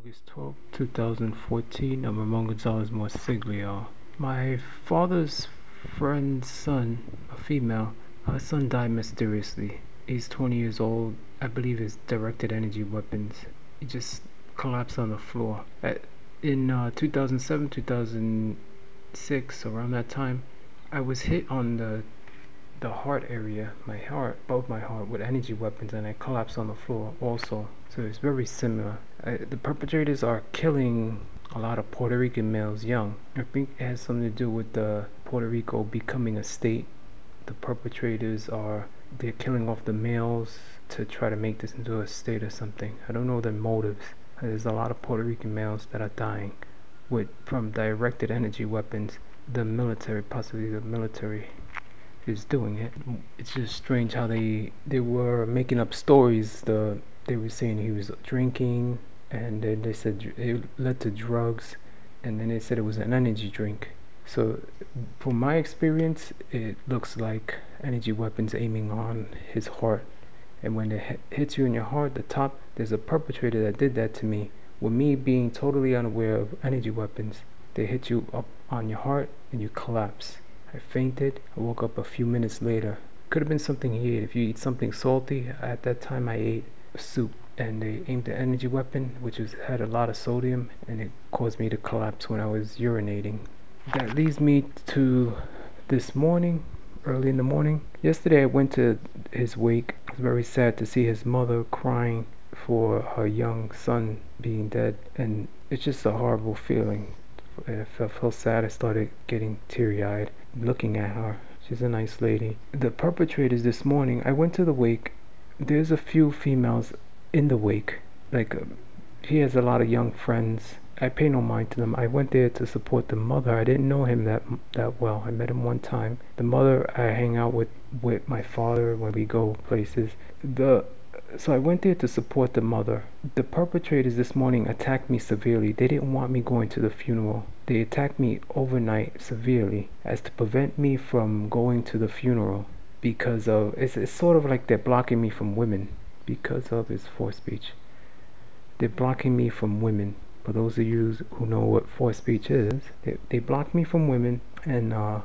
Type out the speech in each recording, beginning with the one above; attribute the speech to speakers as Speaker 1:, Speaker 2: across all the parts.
Speaker 1: August 12th, 2014. I'm Ramon Gonzalez Morsiglio. My father's friend's son, a female, her son died mysteriously. He's 20 years old. I believe his directed energy weapons. He just collapsed on the floor. In 2007, 2006, around that time, I was hit on the heart area, above my heart, with energy weapons, and I collapsed on the floor also. So it's very similar. The perpetrators are killing a lot of Puerto Rican males young. I think it has something to do with the Puerto Rico becoming a state. The perpetrators they're killing off the males to try to make this into a state or something. I don't know their motives. There's a lot of Puerto Rican males that are dying from directed energy weapons. Possibly the military is doing it. It's just strange how they were making up stories. They were saying he was drinking, and then they said it led to drugs, and then they said it was an energy drink. So from my experience, it looks like energy weapons aiming on his heart, and when it hits you in your heart, the top, there's a perpetrator that did that to me. With me being totally unaware of energy weapons, they hit you up on your heart and you collapse. I fainted. I woke up a few minutes later. Could have been something he ate. If you eat something salty, at that time I ate soup, and they aimed the energy weapon, which had a lot of sodium, and it caused me to collapse when I was urinating. That leads me to this morning, early in the morning. Yesterday I went to his wake. It was very sad to see his mother crying for her young son being dead, and it's just a horrible feeling. I felt sad. I started getting teary-eyed looking at her. She's a nice lady. The perpetrators this morning, I went to the wake. There's a few females in the wake. He has a lot of young friends. I pay no mind to them. I went there to support the mother. I didn't know him that well. I met him one time. The mother I hang out with my father when we go places. So I went there to support the mother. The perpetrators this morning attacked me severely. They didn't want me going to the funeral. They attacked me overnight severely as to prevent me from going to the funeral because of, it's sort of like they're blocking me from women because of his forced speech. They're blocking me from women. For those of you who know what forced speech is, they block me from women, and I'm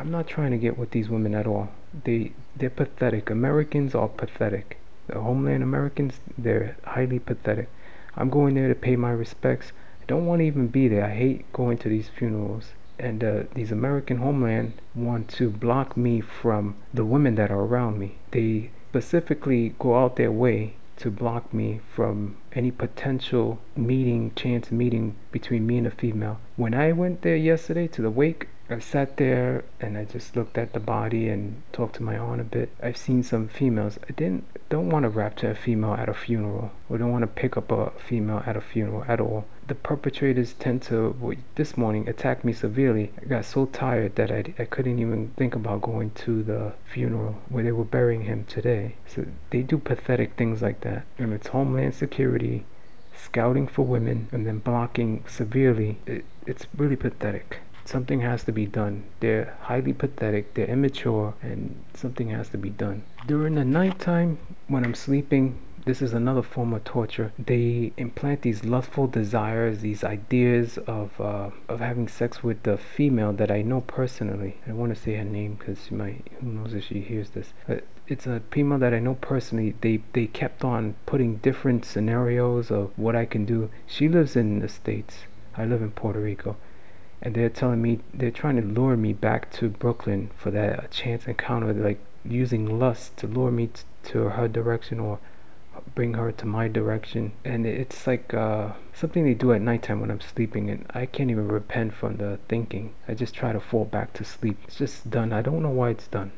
Speaker 1: not trying to get with these women at all. They're pathetic. Americans are pathetic. The homeland Americans, they're highly pathetic. I'm going there to pay my respects. I don't want to even be there. I hate going to these funerals. And these American homeland want to block me from the women that are around me. They specifically go out their way to block me from any potential chance meeting between me and a female. When I went there yesterday to the wake, I sat there and I just looked at the body and talked to my aunt a bit. I've seen some females. I don't want to rapture a female at a funeral, or don't want to pick up a female at a funeral at all. The perpetrators tend to, this morning, attack me severely. I got so tired that I couldn't even think about going to the funeral where they were burying him today. So they do pathetic things like that. And it's Homeland Security, scouting for women, and then blocking severely. It's really pathetic. Something has to be done. They're highly pathetic, they're immature, and something has to be done. During the nighttime, when I'm sleeping, this is another form of torture. They implant these lustful desires, these ideas of having sex with the female that I know personally. I don't want to say her name because who knows if she hears this. But it's a female that I know personally. They kept on putting different scenarios of what I can do. She lives in the States. I live in Puerto Rico. And they're telling me, they're trying to lure me back to Brooklyn for that chance encounter, like using lust to lure me to her direction or bring her to my direction. And it's like something they do at nighttime when I'm sleeping, and I can't even repent from the thinking. I just try to fall back to sleep. It's just done. I don't know why it's done.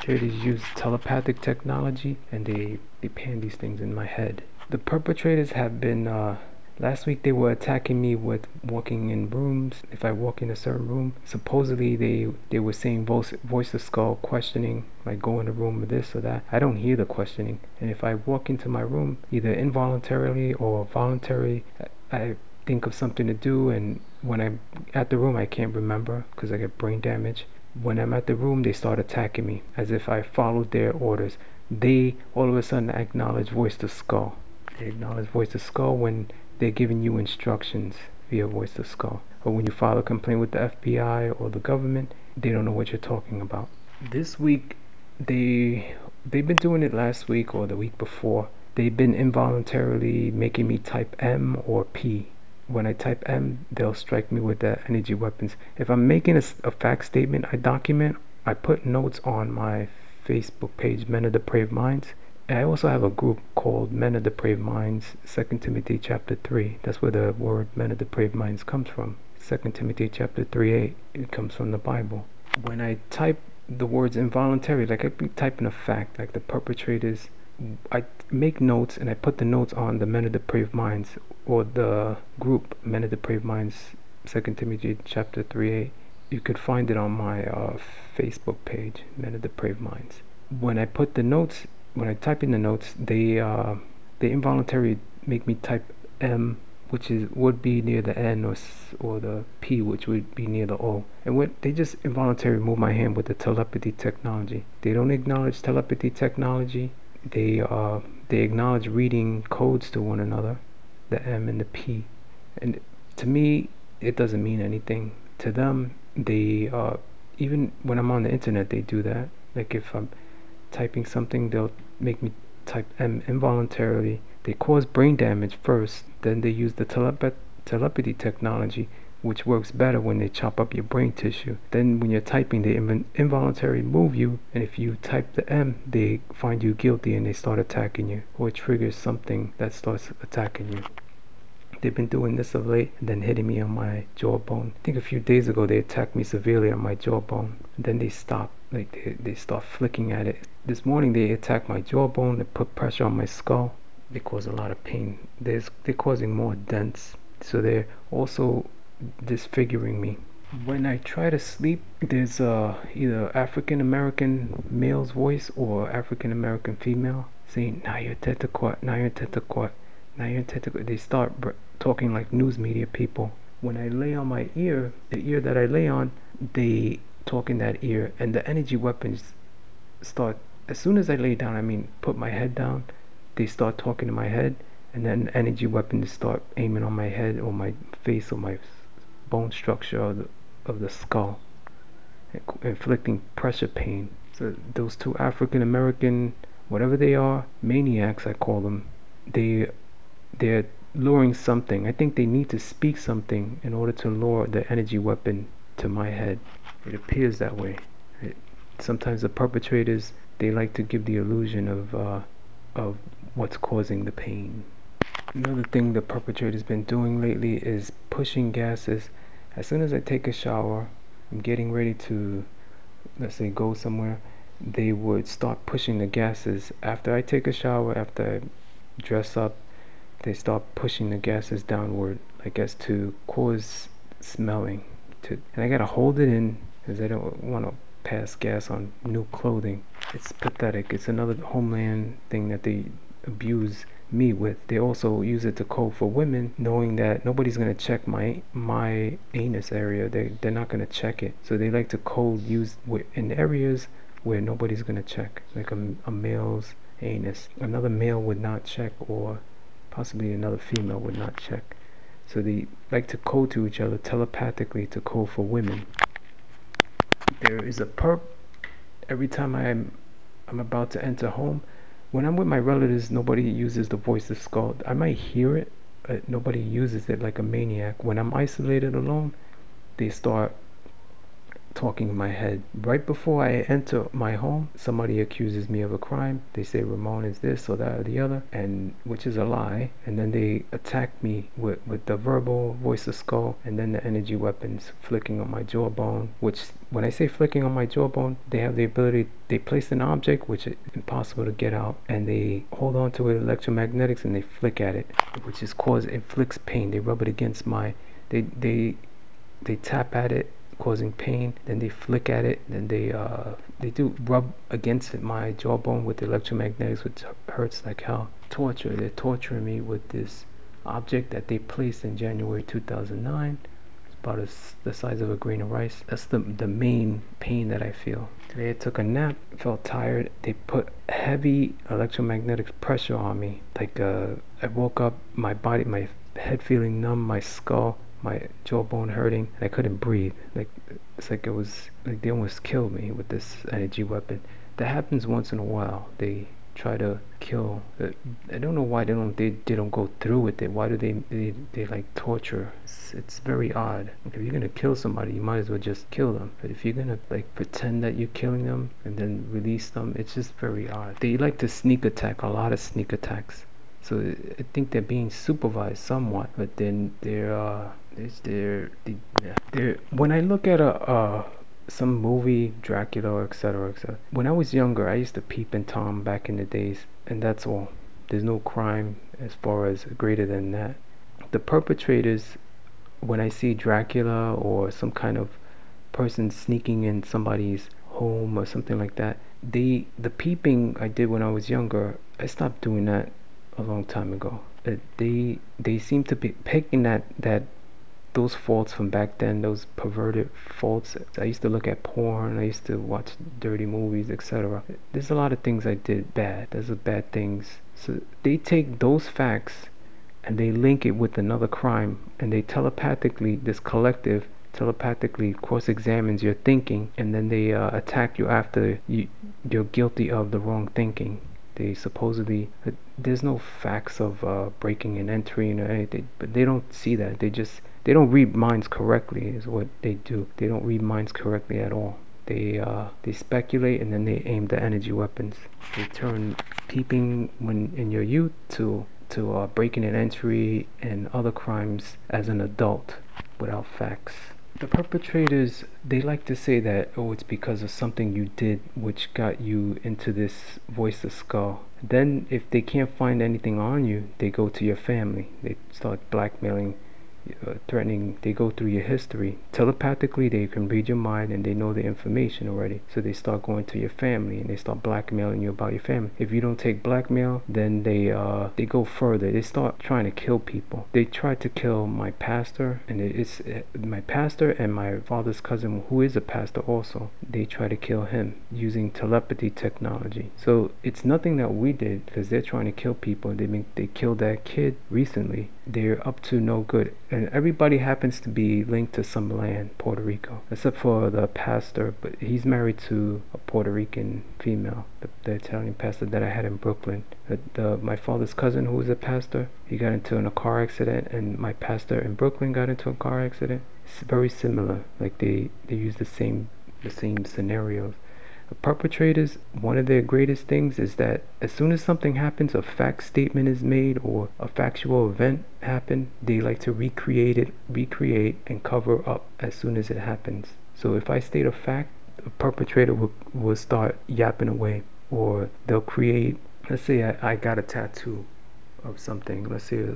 Speaker 1: Traders use telepathic technology, and they pan these things in my head. The perpetrators have been last week they were attacking me with walking in rooms. If I walk in a certain room, supposedly they were saying voice of skull questioning, like go in a room with this or that. I don't hear the questioning, and if I walk into my room, either involuntarily or voluntarily, I think of something to do, and when I'm at the room I can't remember because I get brain damage. When I'm at the room, they start attacking me as if I followed their orders. They all of a sudden acknowledge voice to skull. They acknowledge voice to skull when they're giving you instructions via voice to skull. Or when you file a complaint with the FBI or the government, they don't know what you're talking about. This week, they've been doing it last week or the week before. They've been involuntarily making me type M or P. When I type M, they'll strike me with the energy weapons. If I'm making a fact statement, I put notes on my Facebook page, Men of Depraved Minds. And I also have a group called Men of Depraved Minds, 2 Timothy chapter 3. That's where the word Men of Depraved Minds comes from. 2 Timothy chapter 3:8. It comes from the Bible. When I type the words involuntary, like I'd be typing a fact, like the perpetrators, I make notes and I put the notes on the Men of Depraved Minds, or the group Men of Depraved Minds, 2 Timothy chapter 3:8. You could find it on my Facebook page, Men of Depraved Minds. When I put the notes, when I type in the notes, they involuntarily make me type M, which would be near the N, or the P, which would be near the O. And what they just involuntarily move my hand with the telepathy technology. They don't acknowledge telepathy technology. They acknowledge reading codes to one another, the M and the P. And to me, it doesn't mean anything. To them, they even when I'm on the internet, they do that. Like if I'm typing something, they'll make me type M involuntarily. They cause brain damage first, then they use the telepathy technology, which works better when they chop up your brain tissue. Then when you're typing, they involuntarily move you, and if you type the M, they find you guilty and they start attacking you, or it triggers something that starts attacking you. They've been doing this of late, and then hitting me on my jawbone. I think a few days ago they attacked me severely on my jawbone, and then they stop. Like they start flicking at it. This morning they attacked my jawbone. They put pressure on my skull. They cause a lot of pain. They're causing more dents, so they're also disfiguring me. When I try to sleep, there's either African American male's voice or African American female saying "Naya Tetequat, Naya Tetequat, Naya Tetequat." They start talking like news media people. When I lay on my ear, the ear that I lay on, they talk in that ear, and the energy weapons start as soon as I lay down. I mean, put my head down. They start talking in my head, and then energy weapons start aiming on my head or my face or my bone structure of the skull, inflicting pressure pain. So those two African American, whatever they are, maniacs I call them, they're luring something. I think they need to speak something in order to lure the energy weapon to my head. It appears that way. Sometimes the perpetrators, they like to give the illusion of what's causing the pain. Another thing the perpetrator's been doing lately is pushing gases. As soon as I take a shower, I'm getting ready to, let's say, go somewhere, they would start pushing the gases. After I take a shower, after I dress up, they start pushing the gases downward, I guess to cause smelling. And I gotta hold it in because I don't want to pass gas on new clothing. It's pathetic. It's another homeland thing that they abuse me with. They also use it to code for women, knowing that nobody's gonna check my anus area. They're not gonna check it, so they like to code use in areas where nobody's gonna check, like a male's anus. Another male would not check, or possibly another female would not check. So they like to code to each other telepathically to code for women. There is a perp every time I'm about to enter home. When I'm with my relatives, nobody uses the voice of skull. I might hear it, but nobody uses it like a maniac. When I'm isolated alone, they start talking in my head. Right before I enter my home, somebody accuses me of a crime. They say Ramon is this or that or the other, and which is a lie. And then they attack me with the verbal voice of skull, and then the energy weapons flicking on my jawbone. Which, when I say flicking on my jawbone, they have the ability. They place an object which is impossible to get out, and they hold on to it electromagnetics and they flick at it, which is inflicts pain. They rub it against my. They tap at it, causing pain, then they flick at it, then they do rub against it, my jawbone, with electromagnetics, which hurts like hell. They're torturing me with this object that they placed in January 2009. It's about the size of a grain of rice. That's the main pain that I feel. Today I took a nap, felt tired. They put heavy electromagnetic pressure on me, like I woke up, my body, my head feeling numb, my skull, my jawbone hurting, and I couldn't breathe. Like it's like it was like they almost killed me with this energy weapon. That happens once in a while. They try to kill. I don't know why they don't go through with it. Why do they like torture? It's very odd. If you're gonna kill somebody, you might as well just kill them. But if you're gonna like pretend that you're killing them and then release them, it's just very odd. They like to sneak attack. A lot of sneak attacks. So I think they're being supervised somewhat, but then they're when I look at a some movie, Dracula, or etc., etc. When I was younger, I used to peep in Tom back in the days, and that's all. There's no crime as far as greater than that. The perpetrators, when I see Dracula or some kind of person sneaking in somebody's home or something like that, the peeping I did when I was younger, I stopped doing that a long time ago. They seem to be picking that those faults from back then, those perverted faults. I used to look at porn, I used to watch dirty movies, etc. There's a lot of things I did bad. There's bad things. So they take those facts and they link it with another crime, and they telepathically, this collective telepathically cross-examines your thinking, and then they attack you after you're guilty of the wrong thinking. They supposedly, there's no facts of breaking and entering or anything, but they don't see that. They don't read minds correctly is what they do. They don't read minds correctly at all. They speculate, and then they aim the energy weapons. They turn peeping when in your youth to breaking and entry and other crimes as an adult without facts. The perpetrators, they like to say that, oh, it's because of something you did which got you into this voiceless skull. Then if they can't find anything on you, they go to your family. They start blackmailing, threatening. They go through your history. Telepathically, they can read your mind and they know the information already. So they start going to your family and they start blackmailing you about your family. If you don't take blackmail, then they go further. They start trying to kill people. They tried to kill my pastor, and it's my pastor and my father's cousin, who is a pastor also. They try to kill him using telepathy technology. So it's nothing that we did, because they're trying to kill people. They killed that kid recently. They're up to no good. And everybody happens to be linked to some land, Puerto Rico, except for the pastor, but he's married to a Puerto Rican female, the Italian pastor that I had in Brooklyn. My father's cousin, who was a pastor, he got into a car accident, and my pastor in Brooklyn got into a car accident. It's very similar, like they use the same scenarios. The perpetrators, one of their greatest things is that as soon as something happens, a fact statement is made or a factual event happened, they like to recreate and cover up as soon as it happens. So if I state a fact, the perpetrator will start yapping away, or they'll create, let's say I got a tattoo of something. Let's say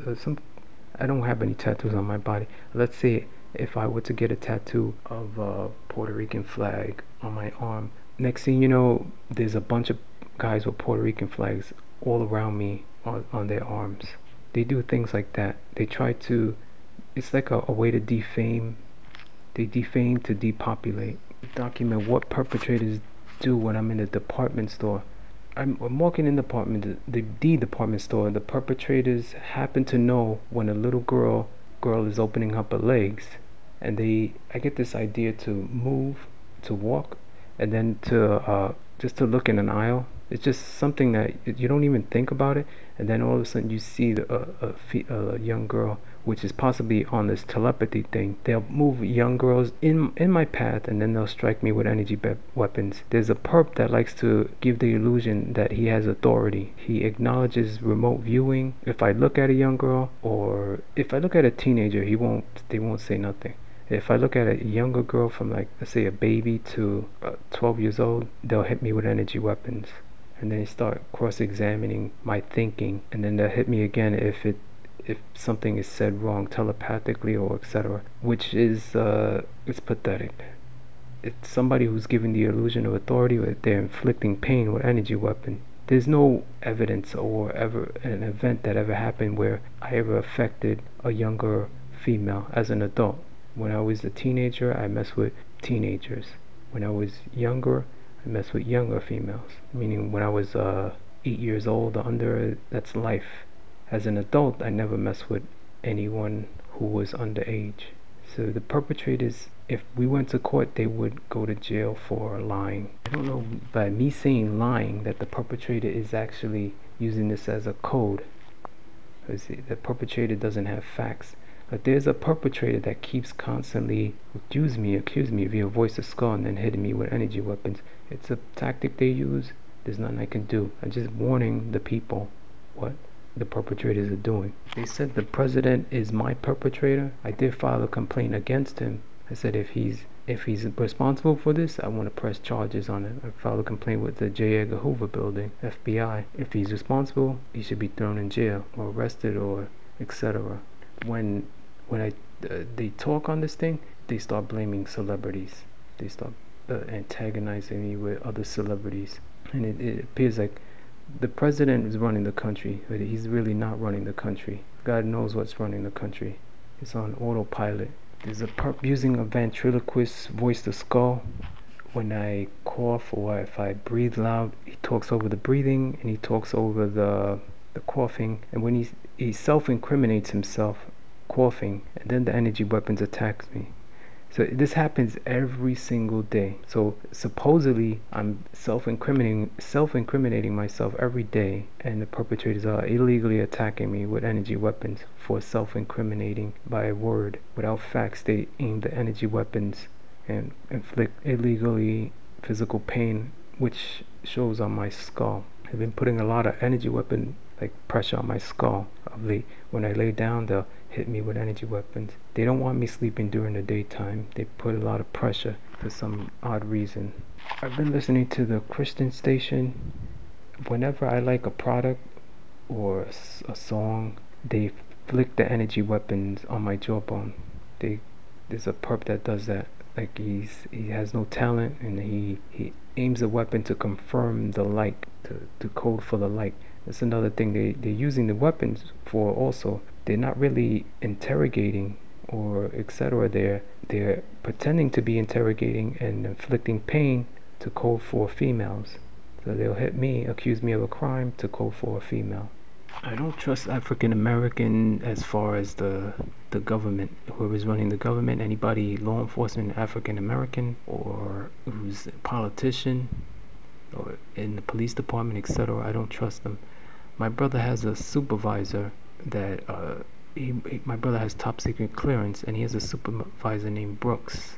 Speaker 1: I don't have any tattoos on my body. Let's say if I were to get a tattoo of a Puerto Rican flag on my arm, next thing you know, there's a bunch of guys with Puerto Rican flags all around me on their arms. They do things like that. They try to, it's like a way to defame. They defame to depopulate. Document what perpetrators do when I'm in a department store. I'm walking in the department store. The perpetrators happen to know when a little girl is opening up her legs, and I get this idea to move, to walk, and then to just to look in an aisle. It's just something that you don't even think about it, and then all of a sudden you see a young girl, which is possibly on this telepathy thing. They'll move young girls in my path, and then they'll strike me with energy weapons. There's a perp that likes to give the illusion that he has authority. He acknowledges remote viewing. If I look at a young girl, or if I look at a teenager, they won't say nothing. If I look at a younger girl from, like, let's say a baby to 12 years old, they'll hit me with energy weapons. And then they start cross-examining my thinking, and then they'll hit me again if something is said wrong telepathically or etc., which is it's pathetic. It's somebody who's giving the illusion of authority, or they're inflicting pain with energy weapon. There's no evidence or ever an event that ever happened where I ever affected a younger female as an adult. When I was a teenager, I messed with teenagers. When I was younger, I messed with younger females. Meaning when I was 8 years old or under, that's life. As an adult, I never messed with anyone who was underage. So the perpetrators, if we went to court, they would go to jail for lying. I don't know by me saying lying that the perpetrator is actually using this as a code. Because the perpetrator doesn't have facts. But there's a perpetrator that keeps constantly accuse me via voice of skull and then hitting me with energy weapons. It's a tactic they use. There's nothing I can do. I'm just warning the people what the perpetrators are doing. They said the president is my perpetrator. I did file a complaint against him. I said if he's responsible for this, I want to press charges on it. I filed a complaint with the J. Edgar Hoover building, FBI. If he's responsible, he should be thrown in jail or arrested or etc. When they talk on this thing, they start blaming celebrities. They start antagonizing me with other celebrities, and it appears like the president is running the country, but he's really not running the country. God knows what's running the country. It's on autopilot. There's a perp using a ventriloquist voice to skull. When I cough or if I breathe loud, he talks over the breathing and he talks over the coughing. And when he self-incriminates himself coughing, and then the energy weapons attacks me. So this happens every single day. So supposedly I'm self-incriminating myself every day, and the perpetrators are illegally attacking me with energy weapons for self-incriminating by a word. Without facts, they aim the energy weapons and inflict illegally physical pain, which shows on my skull. I've been putting a lot of energy weapon like pressure on my skull of late. When I lay down, they'll hit me with energy weapons. They don't want me sleeping during the daytime. They put a lot of pressure for some odd reason. I've been listening to the Christian station. Whenever I like a product or a song, they flick the energy weapons on my jawbone. There's a perp that does that. Like he has no talent, and he aims a weapon to confirm the like, to code for the like. That's another thing they're using the weapons for also. They're not really interrogating or etc. They're pretending to be interrogating and inflicting pain to code for females. So they'll hit me, accuse me of a crime to code for a female. I don't trust African American as far as the government, whoever's running the government, anybody law enforcement African American or who's a politician or in the police department, etc. I don't trust them. My brother has a supervisor that my brother has top secret clearance, and he has a supervisor named Brooks.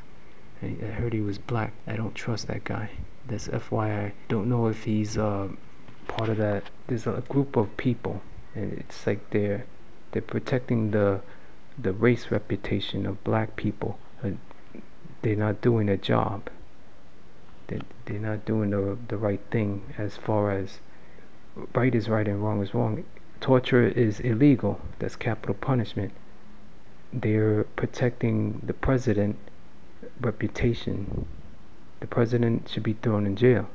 Speaker 1: And I heard he was black. I don't trust that guy. That's FYI. Don't know if he's part of that. There's a group of people, and it's like they're protecting the race reputation of black people. They're not doing their job. They're not doing the right thing as far as right is right and wrong is wrong. Torture is illegal. That's capital punishment. They're protecting the president reputation. The president should be thrown in jail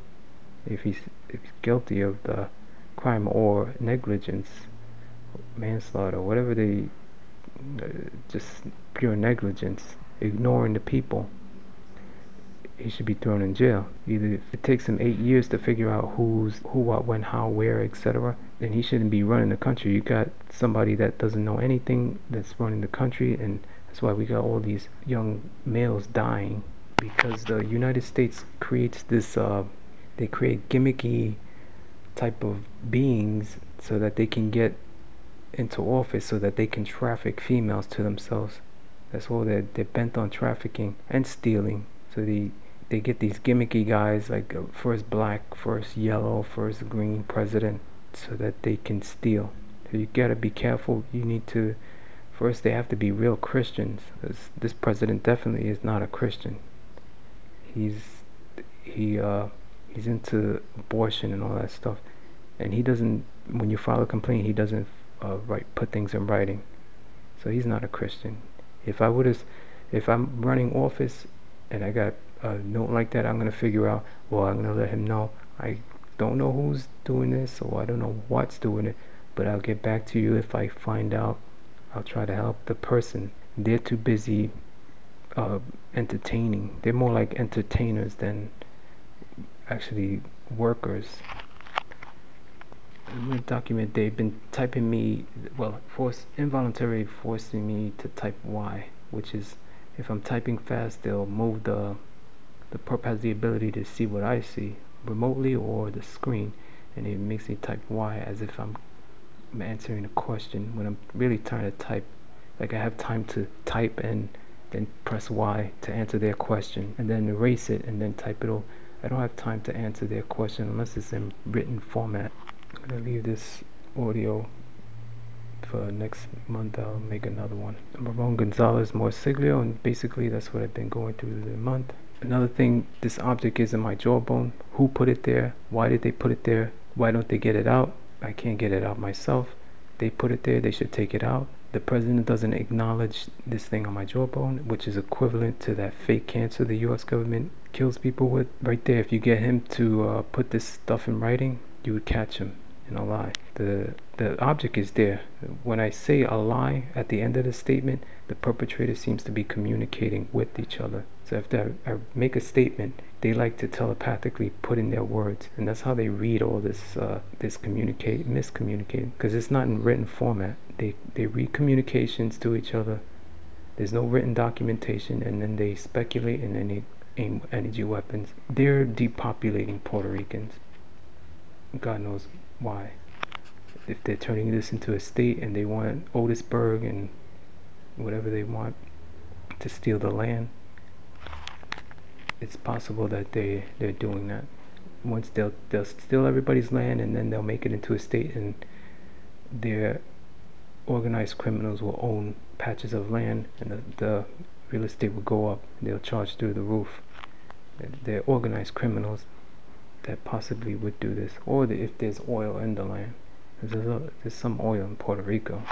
Speaker 1: if he's guilty of the crime or negligence, manslaughter, whatever just pure negligence, ignoring the people. He should be thrown in jail. Either if it takes him 8 years to figure out who, what, when, how, where, etc., then he shouldn't be running the country. You got somebody that doesn't know anything that's running the country, and that's why we got all these young males dying, because the United States creates this they create gimmicky type of beings so that they can get into office, so that they can traffic females to themselves. That's all. They're bent on trafficking and stealing. So they get these gimmicky guys like first black, first yellow, first green president, so that they can steal. So you gotta be careful. You need to first, they have to be real Christians, because this president definitely is not a Christian. He's into abortion and all that stuff, and he doesn't. When you file a complaint, he doesn't put things in writing. So he's not a Christian. If I'm running office and I got a note like that, I'm gonna figure out. Well, I'm gonna let him know I don't know who's doing this, or I don't know what's doing it, but I'll get back to you if I find out. I'll try to help the person. They're too busy entertaining. They're more like entertainers than actually workers. in my document they've been typing me, well, involuntarily forcing me to type Y, which is, if I'm typing fast, they'll move the perp has the ability to see what I see remotely or the screen, and it makes me type Y as if I'm answering a question when I'm really trying to type. Like, I have time to type and then press Y to answer their question and then erase it and then type it over. I don't have time to answer their question unless it's in written format. I'm gonna leave this audio for next month. I'll make another one. I'm Ramon Gonzalez Morsiglio, and basically that's what I've been going through the month. Another thing, this object is in my jawbone. Who put it there? Why did they put it there? Why don't they get it out? I can't get it out myself. They put it there, they should take it out. The president doesn't acknowledge this thing on my jawbone, which is equivalent to that fake cancer the US government kills people with. Right there, if you get him to put this stuff in writing, you would catch him in a lie. The object is there. When I say a lie at the end of the statement, the perpetrator seems to be communicating with each other. So if I make a statement, they like to telepathically put in their words, and that's how they read all this miscommunicating, because it's not in written format. They read communications to each other. There's no written documentation, and then they speculate, and then they aim energy weapons. They're depopulating Puerto Ricans. God knows why. If they're turning this into a state and they want Otisburg and whatever they want to steal the land, it's possible that they're doing that. Once they'll steal everybody's land, and then they'll make it into a state, and their organized criminals will own patches of land, and the real estate will go up. They'll charge through the roof. They're organized criminals that possibly would do this, or if there's oil in the land. There's some oil in Puerto Rico.